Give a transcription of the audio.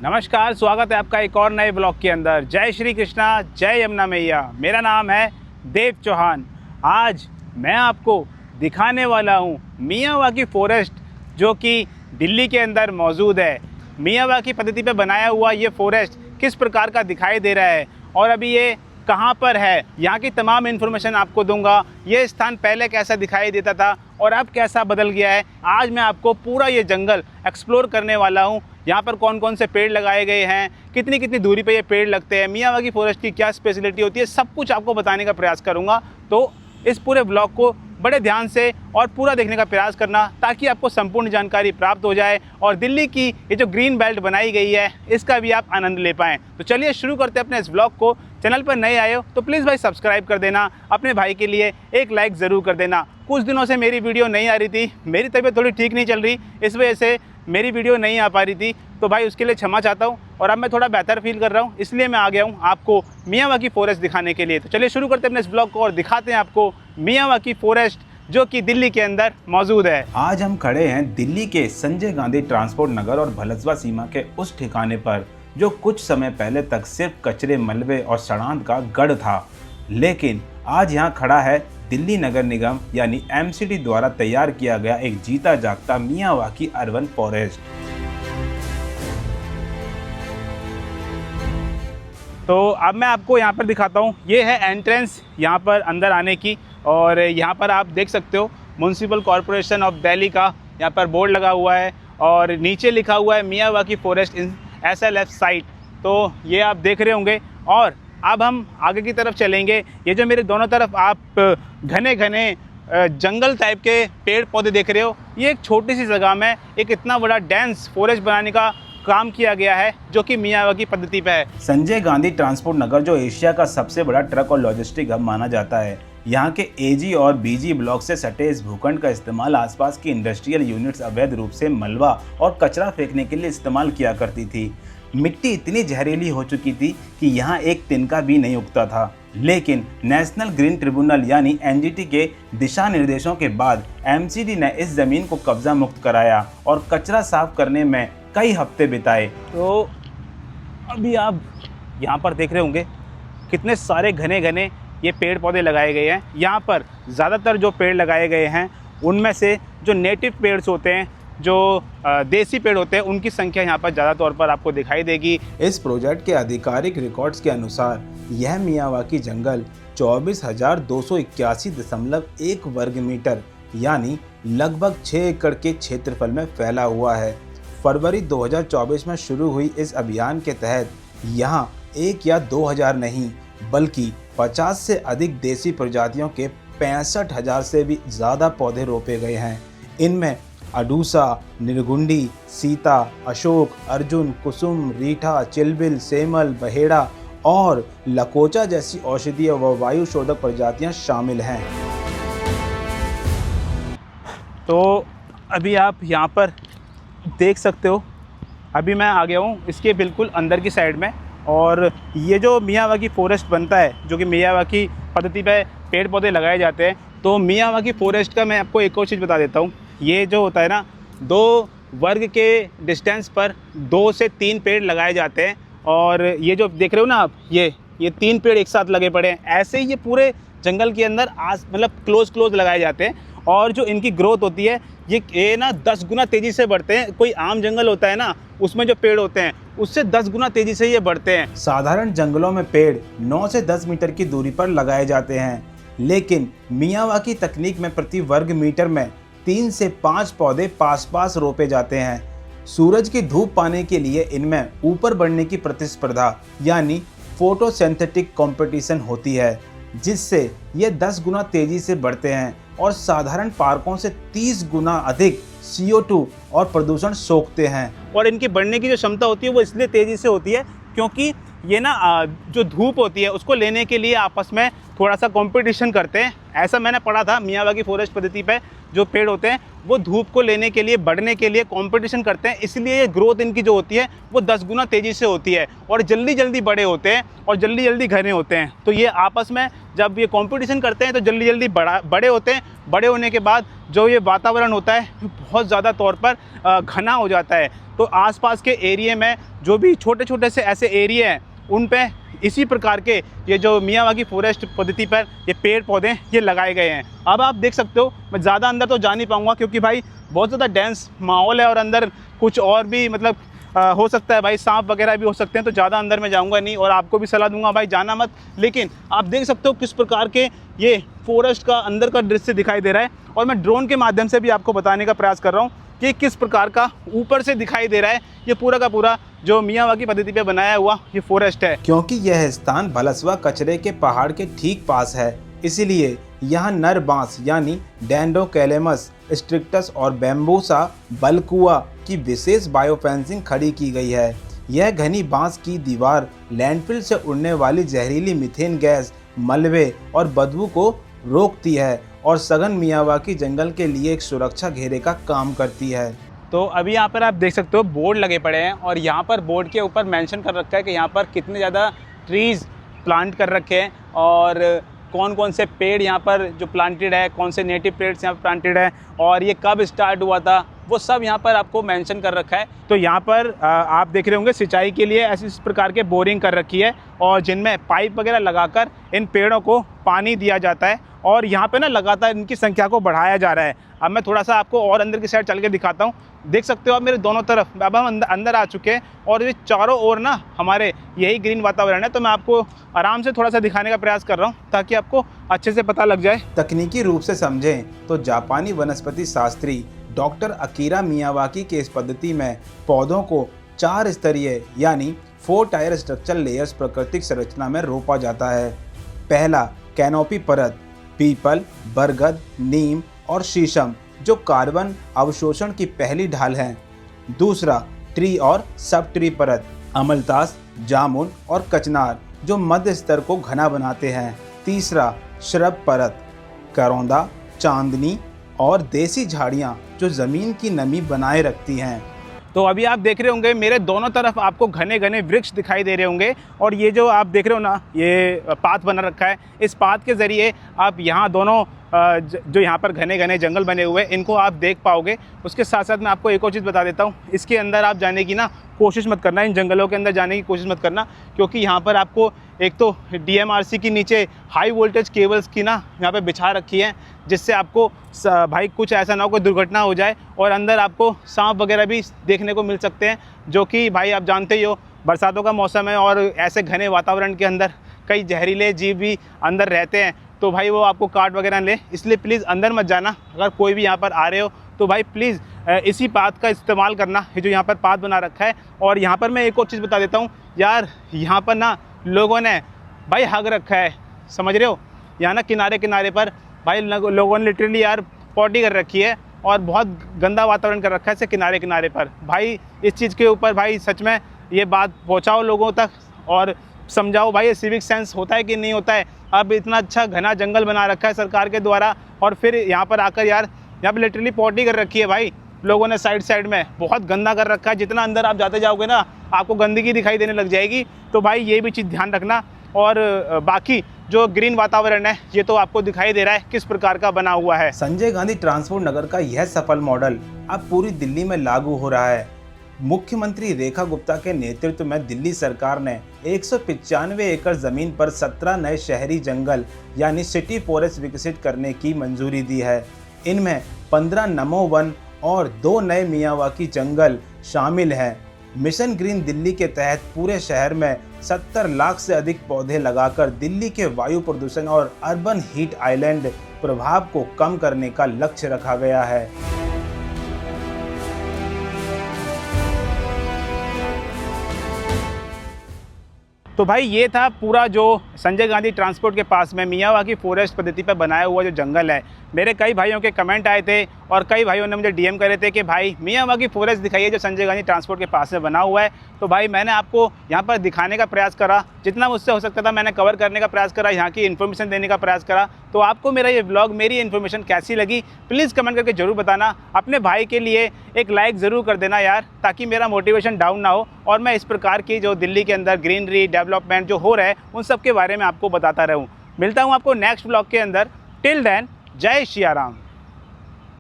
नमस्कार, स्वागत है आपका एक और नए ब्लॉग के अंदर। जय श्री कृष्णा, जय यमुना मैया। मेरा नाम है देव चौहान। आज मैं आपको दिखाने वाला हूँ मियावाकी फॉरेस्ट, जो कि दिल्ली के अंदर मौजूद है। मियावाकी पद्धति पे बनाया हुआ ये फॉरेस्ट किस प्रकार का दिखाई दे रहा है और अभी ये कहाँ पर है, यहाँ की तमाम इन्फॉर्मेशन आपको दूंगा। ये स्थान पहले कैसा दिखाई देता था और अब कैसा बदल गया है। आज मैं आपको पूरा ये जंगल एक्सप्लोर करने वाला हूँ। यहाँ पर कौन कौन से पेड़ लगाए गए हैं, कितनी कितनी दूरी पे ये पेड़ लगते हैं, मियावाकी फॉरेस्ट की क्या स्पेशलिटी होती है, सब कुछ आपको बताने का प्रयास करूँगा। तो इस पूरे ब्लॉग को बड़े ध्यान से और पूरा देखने का प्रयास करना, ताकि आपको संपूर्ण जानकारी प्राप्त हो जाए और दिल्ली की ये जो ग्रीन बेल्ट बनाई गई है इसका भी आप आनंद ले पाएँ। तो चलिए शुरू करते हैं अपने इस ब्लॉग को। चैनल पर नए आए हो तो प्लीज़ भाई सब्सक्राइब कर देना, अपने भाई के लिए एक लाइक ज़रूर कर देना। कुछ दिनों से मेरी वीडियो नहीं आ रही थी, मेरी तबीयत थोड़ी ठीक नहीं चल रही, इस वजह से मेरी वीडियो नहीं आ पा रही थी, तो भाई उसके लिए क्षमा चाहता हूँ। और अब मैं थोड़ा बेहतर फील कर रहा हूँ, इसलिए मैं आ गया हूँ आपको मियावाकी फॉरेस्ट दिखाने के लिए। तो चलिए शुरू करते हैं अपने इस ब्लॉग को और दिखाते हैं आपको मियावाकी फॉरेस्ट, जो कि दिल्ली के अंदर मौजूद है। आज हम खड़े हैं दिल्ली के संजय गांधी ट्रांसपोर्ट नगर और भलसवा सीमा के उस ठिकाने पर जो कुछ समय पहले तक सिर्फ कचरे, मलबे और सड़ांत का गढ़ था, लेकिन आज यहाँ खड़ा है दिल्ली नगर निगम यानी एमसीडी द्वारा तैयार किया गया एक जीता जागता मियावाकी अर्बन फॉरेस्ट। तो अब मैं आपको यहाँ पर दिखाता हूँ। ये है एंट्रेंस यहाँ पर अंदर आने की, और यहाँ पर आप देख सकते हो म्युनिसिपल कॉरपोरेशन ऑफ दिल्ली का यहाँ पर बोर्ड लगा हुआ है और नीचे लिखा हुआ है मियावाकी फॉरेस्ट इन SLF साइट। तो ये आप देख रहे होंगे। और अब हम आगे की तरफ चलेंगे। ये जो मेरे दोनों तरफ आप घने घने जंगल टाइप के पेड़ पौधे देख रहे हो, ये एक छोटी सी जगह में एक इतना बड़ा डेंस फॉरेस्ट बनाने का काम किया गया है, जो कि मियावाकी पद्धति पे है। संजय गांधी ट्रांसपोर्ट नगर जो एशिया का सबसे बड़ा ट्रक और लॉजिस्टिक हब माना जाता है, यहाँ के AG और BG ब्लॉक से सटे इस भूखंड का इस्तेमाल आसपास की इंडस्ट्रियल यूनिट्स अवैध रूप से मलबा और कचरा फेंकने के लिए इस्तेमाल किया करती थी। मिट्टी इतनी जहरीली हो चुकी थी कि यहाँ एक तिनका भी नहीं उगता था, लेकिन नेशनल ग्रीन ट्रिब्यूनल यानी NGT के दिशा निर्देशों के बाद MCD ने इस जमीन को कब्जा मुक्त कराया और कचरा साफ करने में कई हफ्ते बिताए। तो अभी आप यहाँ पर देख रहे होंगे कितने सारे घने घने ये पेड़ पौधे लगाए गए हैं। यहाँ पर ज़्यादातर जो पेड़ लगाए गए हैं उनमें से जो नेटिव पेड़्स होते हैं, जो देसी पेड़ होते हैं, उनकी संख्या यहाँ पर ज़्यादा तौर पर आपको दिखाई देगी। इस प्रोजेक्ट के आधिकारिक रिकॉर्ड्स के अनुसार यह मियावाकी जंगल 24,281.1 वर्ग मीटर यानी लगभग 6 एकड़ के क्षेत्रफल में फैला हुआ है। फरवरी 2024 में शुरू हुई इस अभियान के तहत यहाँ 1 या 2,000 नहीं बल्कि 50 से अधिक देसी प्रजातियों के 65,000 से भी ज़्यादा पौधे रोपे गए हैं। इनमें अडूसा, निर्गुंडी, सीता, अशोक, अर्जुन, कुसुम, रीठा, चिलबिल, सेमल, बहेड़ा और लकोचा जैसी औषधीय व वायु शोधक प्रजातियां शामिल हैं। तो अभी आप यहाँ पर देख सकते हो, अभी मैं आ गया हूँ इसके बिल्कुल अंदर की साइड में। और ये जो मियावाकी फॉरेस्ट बनता है, जो कि मियावाकी पद्धति पे पेड़ पौधे लगाए जाते हैं, तो मियावाकी फॉरेस्ट का मैं आपको एक और चीज़ बता देता हूँ। ये जो होता है ना, 2 वर्ग के डिस्टेंस पर 2 से 3 पेड़ लगाए जाते हैं। और ये जो देख रहे हो ना आप, ये 3 पेड़ एक साथ लगे पड़े हैं। ऐसे ही ये पूरे जंगल के अंदर मतलब क्लोज लगाए जाते हैं। और जो इनकी ग्रोथ होती है, ये ना 10 गुना तेज़ी से बढ़ते हैं। कोई आम जंगल होता है ना, उसमें जो पेड़ होते हैं उससे 10 गुना तेज़ी से ये बढ़ते हैं। साधारण जंगलों में पेड़ 9 से 10 मीटर की दूरी पर लगाए जाते हैं, लेकिन मियावाकी तकनीक में प्रति वर्ग मीटर में 3 से 5 पौधे पास रोपे जाते हैं। सूरज की धूप पाने के लिए इनमें ऊपर बढ़ने की प्रतिस्पर्धा यानी फोटोसिंथेटिक कंपटीशन होती है, जिससे ये 10 गुना तेजी से बढ़ते हैं और साधारण पार्कों से 30 गुना अधिक CO2 और प्रदूषण सोखते हैं। और इनकी बढ़ने की जो क्षमता होती है वो इसलिए तेज़ी से होती है क्योंकि ये ना जो धूप होती है उसको लेने के लिए आपस में थोड़ा सा कंपटीशन करते हैं। ऐसा मैंने पढ़ा था मियावाकी फॉरेस्ट पद्धति पे। जो पेड़ होते हैं वो धूप को लेने के लिए, बढ़ने के लिए कंपटीशन करते हैं, इसलिए ये ग्रोथ इनकी जो होती है वो 10 गुना तेज़ी से होती है और जल्दी जल्दी बड़े होते हैं और जल्दी जल्दी घने होते हैं। तो ये आपस में जब ये कंपटीशन करते हैं तो जल्दी जल्दी बड़े होते हैं। बड़े होने के बाद जो ये वातावरण होता है बहुत ज़्यादा तौर पर घना हो जाता है। तो आसपास के एरिया में जो भी छोटे छोटे से ऐसे एरिया हैं उन पे इसी प्रकार के ये जो मियावाकी फॉरेस्ट पद्धति पर ये पेड़ पौधे ये लगाए गए हैं। अब आप देख सकते हो, मैं ज़्यादा अंदर तो जा नहीं पाऊँगा क्योंकि भाई बहुत ज़्यादा डेंस माहौल है और अंदर कुछ और भी मतलब हो सकता है भाई, सांप वगैरह भी हो सकते हैं, तो ज़्यादा अंदर में जाऊंगा नहीं और आपको भी सलाह दूंगा भाई जाना मत। लेकिन आप देख सकते हो किस प्रकार के ये फॉरेस्ट का अंदर का दृश्य दिखाई दे रहा है और मैं ड्रोन के माध्यम से भी आपको बताने का प्रयास कर रहा हूँ कि किस प्रकार का ऊपर से दिखाई दे रहा है ये पूरा का पूरा जो मियावाकी पद्धति पे बनाया हुआ ये फॉरेस्ट है। क्योंकि यह स्थान भलसवा कचरे के पहाड़ के ठीक पास है, इसीलिए यहाँ नर बांस यानी डेंड्रोकैलेमस स्ट्रिक्टस और बैम्बूसा बल्कुआ की विशेष बायोफेंसिंग खड़ी की गई है। यह घनी बांस की दीवार लैंडफिल से उड़ने वाली जहरीली मीथेन गैस, मलबे और बदबू को रोकती है और सघन मियावाकी जंगल के लिए एक सुरक्षा घेरे का काम करती है। तो अभी यहाँ पर आप देख सकते हो बोर्ड लगे पड़े हैं और यहाँ पर बोर्ड के ऊपर मेंशन कर रखा है कि यहाँ पर कितने ज़्यादा ट्रीज़ प्लांट कर रखे हैं और कौन कौन से पेड़ यहाँ पर जो प्लांटेड है, कौन से नेटिव पेड्स यहाँ पर प्लांटेड है और ये कब स्टार्ट हुआ था, वो सब यहाँ पर आपको मेंशन कर रखा है। तो यहाँ पर आप देख रहे होंगे सिंचाई के लिए ऐसी इस प्रकार के बोरिंग कर रखी है और जिनमें पाइप वगैरह लगाकर इन पेड़ों को पानी दिया जाता है और यहाँ पे ना लगातार इनकी संख्या को बढ़ाया जा रहा है। अब मैं थोड़ा सा आपको और अंदर की साइड चल के दिखाता हूँ। देख सकते हो आप मेरे दोनों तरफ, अब हम अंदर आ चुके हैं और ये चारों ओर ना हमारे यही ग्रीन वातावरण है। तो मैं आपको आराम से थोड़ा सा दिखाने का प्रयास कर रहा हूँ ताकि आपको अच्छे से पता लग जाए। तकनीकी रूप से समझें तो जापानी वनस्पति शास्त्री डॉक्टर अकीरा मियावाकी के इस पद्धति में पौधों को 4 स्तरीय यानी 4 टायर स्ट्रक्चर लेयर्स प्राकृतिक संरचना में रोपा जाता है। पहला कैनोपी परत, पीपल, बरगद, नीम और शीशम जो कार्बन अवशोषण की पहली ढाल है। दूसरा ट्री और सब ट्री परत, अमलतास, जामुन और कचनार जो मध्य स्तर को घना बनाते हैं। तीसरा श्रब परत, करौंदा, चांदनी और देसी झाड़ियाँ जो ज़मीन की नमी बनाए रखती हैं। तो अभी आप देख रहे होंगे मेरे दोनों तरफ आपको घने घने वृक्ष दिखाई दे रहे होंगे और ये जो आप देख रहे हो ना ये पाथ बना रखा है, इस पाथ के ज़रिए आप यहाँ दोनों जो यहाँ पर घने घने जंगल बने हुए हैं इनको आप देख पाओगे। उसके साथ साथ मैं आपको एक और चीज़ बता देता हूँ, इसके अंदर आप जाने की ना कोशिश मत करना, इन जंगलों के अंदर जाने की कोशिश मत करना क्योंकि यहाँ पर आपको एक तो DMRC की नीचे हाई वोल्टेज केबल्स की ना यहाँ पे बिछा रखी है जिससे आपको भाई कुछ ऐसा ना हो कोई दुर्घटना हो जाए और अंदर आपको सांप वगैरह भी देखने को मिल सकते हैं जो कि भाई आप जानते ही हो बरसातों का मौसम है और ऐसे घने वातावरण के अंदर कई जहरीले जीव भी अंदर रहते हैं तो भाई वो आपको काट वगैरह ले, इसलिए प्लीज़ अंदर मत जाना। अगर कोई भी यहाँ पर आ रहे हो तो भाई प्लीज़ इसी पाथ का इस्तेमाल करना, ये जो यहाँ पर पाथ बना रखा है। और यहाँ पर मैं एक और चीज़ बता देता हूँ यार, यहाँ पर ना लोगों ने भाई हग रखा है, समझ रहे हो, यहाँ ना किनारे किनारे पर भाई लोगों ने लिटरली यार पॉटी कर रखी है और बहुत गंदा वातावरण कर रखा है इसे किनारे किनारे पर। भाई इस चीज़ के ऊपर भाई सच में ये बात पहुँचाओ लोगों तक और समझाओ भाई ये सिविक सेंस होता है कि नहीं होता है। अब इतना अच्छा घना जंगल बना रखा है सरकार के द्वारा और फिर यहाँ पर आकर यार यहाँ पर लिटरली पॉटी कर रखी है भाई लोगों ने, साइड में बहुत गंदा कर रखा है। जितना अंदर आप जाते जाओगे ना आपको गंदगी दिखाई देने लग जाएगी। तो भाई ये भी चीज़ ध्यान रखना। और बाकी जो ग्रीन वातावरण है ये तो आपको दिखाई दे रहा है किस प्रकार का बना हुआ है। संजय गांधी ट्रांसपोर्ट नगर का यह सफल मॉडल अब पूरी दिल्ली में लागू हो रहा है। मुख्यमंत्री रेखा गुप्ता के नेतृत्व में दिल्ली सरकार ने 195 एकड़ जमीन पर 17 नए शहरी जंगल यानी सिटी फॉरेस्ट विकसित करने की मंजूरी दी है। इनमें 15 नमो वन और 2 नए मियावाकी जंगल शामिल हैं। मिशन ग्रीन दिल्ली के तहत पूरे शहर में 70 लाख से अधिक पौधे लगाकर दिल्ली के वायु प्रदूषण और अर्बन हीट आइलैंड प्रभाव को कम करने का लक्ष्य रखा गया है। तो भाई ये था पूरा जो संजय गांधी ट्रांसपोर्ट के पास में मियावाकी फॉरेस्ट पद्धति पर बनाया हुआ जो जंगल है। मेरे कई भाइयों के कमेंट आए थे और कई भाइयों ने मुझे DM करे थे कि भाई मियावाकी फॉरेस्ट दिखाइए जो संजय गांधी ट्रांसपोर्ट के पास में बना हुआ है। तो भाई मैंने आपको यहाँ पर दिखाने का प्रयास करा, जितना मुझसे हो सकता था मैंने कवर करने का प्रयास करा, यहाँ की इन्फॉर्मेशन देने का प्रयास करा। तो आपको मेरा ये व्लॉग, मेरी इन्फॉर्मेशन कैसी लगी प्लीज़ कमेंट करके ज़रूर बताना। अपने भाई के लिए एक लाइक ज़रूर कर देना यार, ताकि मेरा मोटिवेशन डाउन ना हो और मैं इस प्रकार की जो दिल्ली के अंदर ग्रीनरी डेवलपमेंट जो हो रहा है उन सब के बारे में आपको बताता रहूँ। मिलता हूँ आपको नेक्स्ट व्लॉग के अंदर। टिल देन, जय श्री राम।